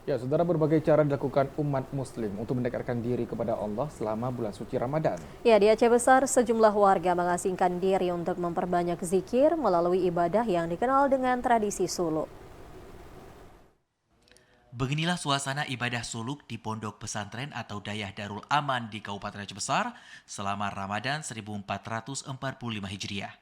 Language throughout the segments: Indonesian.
Ya, saudara, berbagai cara dilakukan umat muslim untuk mendekatkan diri kepada Allah selama bulan suci Ramadan. Ya, di Aceh Besar, sejumlah warga mengasingkan diri untuk memperbanyak zikir melalui ibadah yang dikenal dengan tradisi suluk. Beginilah suasana ibadah suluk di Pondok Pesantren atau Dayah Darul Aman di Kabupaten Aceh Besar selama Ramadan 1445 Hijriah.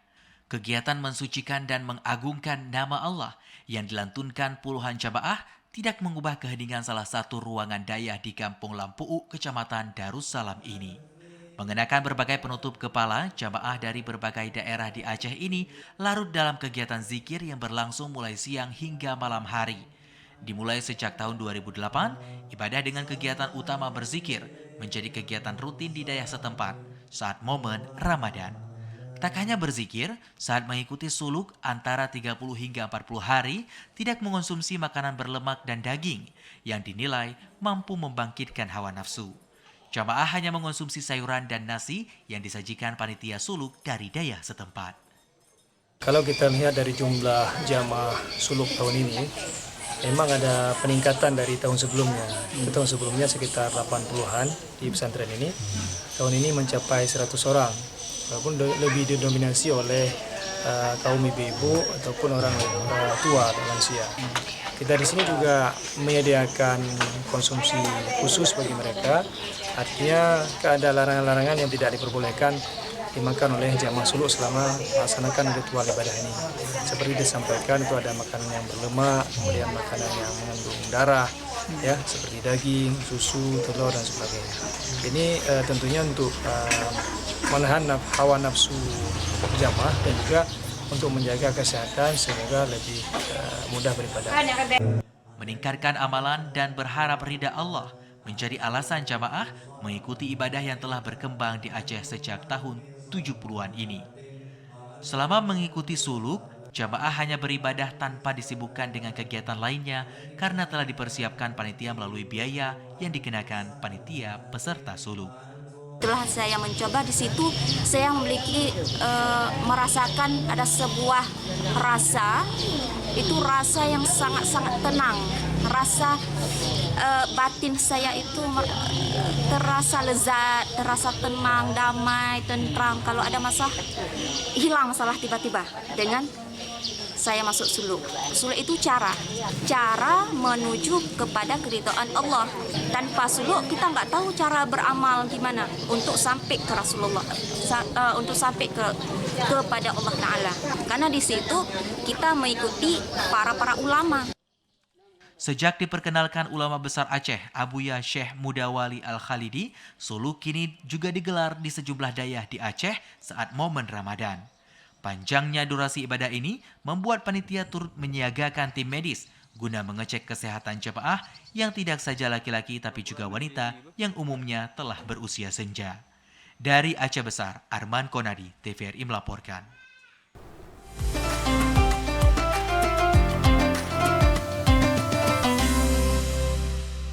Kegiatan mensucikan dan mengagungkan nama Allah yang dilantunkan puluhan jamaah tidak mengubah keheningan salah satu ruangan dayah di Kampung Lampu'u, Kecamatan Darussalam ini. Mengenakan berbagai penutup kepala, jamaah dari berbagai daerah di Aceh ini larut dalam kegiatan zikir yang berlangsung mulai siang hingga malam hari. Dimulai sejak tahun 2008, ibadah dengan kegiatan utama berzikir menjadi kegiatan rutin di daerah setempat saat momen Ramadan. Tak hanya berzikir, saat mengikuti suluk antara 30 hingga 40 hari, tidak mengonsumsi makanan berlemak dan daging yang dinilai mampu membangkitkan hawa nafsu. Jamaah hanya mengonsumsi sayuran dan nasi yang disajikan panitia suluk dari dayah setempat. Kalau kita lihat dari jumlah jamaah suluk tahun ini, memang ada peningkatan dari tahun sebelumnya. Tahun sebelumnya sekitar 80-an di pesantren ini. Tahun ini mencapai 100 orang. Walaupun lebih didominasi oleh kaum ibu-ibu ataupun orang tua atau lansia. Kita di sini juga menyediakan konsumsi khusus bagi mereka. Artinya ada larangan-larangan yang tidak diperbolehkan dimakan oleh jamaah suluk selama melaksanakan ritual ibadah ini. Seperti disampaikan, itu ada makanan yang berlemak, kemudian makanan yang mengandung darah, ya seperti daging, susu, telur dan sebagainya. Ini tentunya untuk menahan hawa nafsu jamaah dan juga untuk menjaga kesehatan sehingga lebih mudah beribadah. Meningkatkan amalan dan berharap ridha Allah menjadi alasan jamaah mengikuti ibadah yang telah berkembang di Aceh sejak tahun 70-an ini. Selama mengikuti suluk, jamaah hanya beribadah tanpa disibukkan dengan kegiatan lainnya karena telah dipersiapkan panitia melalui biaya yang dikenakan panitia peserta suluk. Setelah saya mencoba di situ, saya memiliki merasakan ada sebuah rasa, itu rasa yang sangat-sangat tenang. Rasa batin saya itu terasa lezat, terasa tenang, damai, tentram. Kalau ada masalah, hilang masalah tiba-tiba dengan saya masuk suluk. Suluk itu cara menuju kepada keridhaan Allah. Tanpa suluk kita nggak tahu cara beramal gimana untuk sampai ke Rasulullah, untuk sampai kepada Allah Taala. Karena di situ kita mengikuti para ulama. Sejak diperkenalkan ulama besar Aceh, Abuya Syekh Mudawali Al-Khalidi, suluk kini juga digelar di sejumlah daerah di Aceh saat momen Ramadan. Panjangnya durasi ibadah ini membuat panitia turut menyiagakan tim medis guna mengecek kesehatan jemaah yang tidak saja laki-laki tapi juga wanita yang umumnya telah berusia senja. Dari Aceh Besar, Arman Konadi, TVRI melaporkan.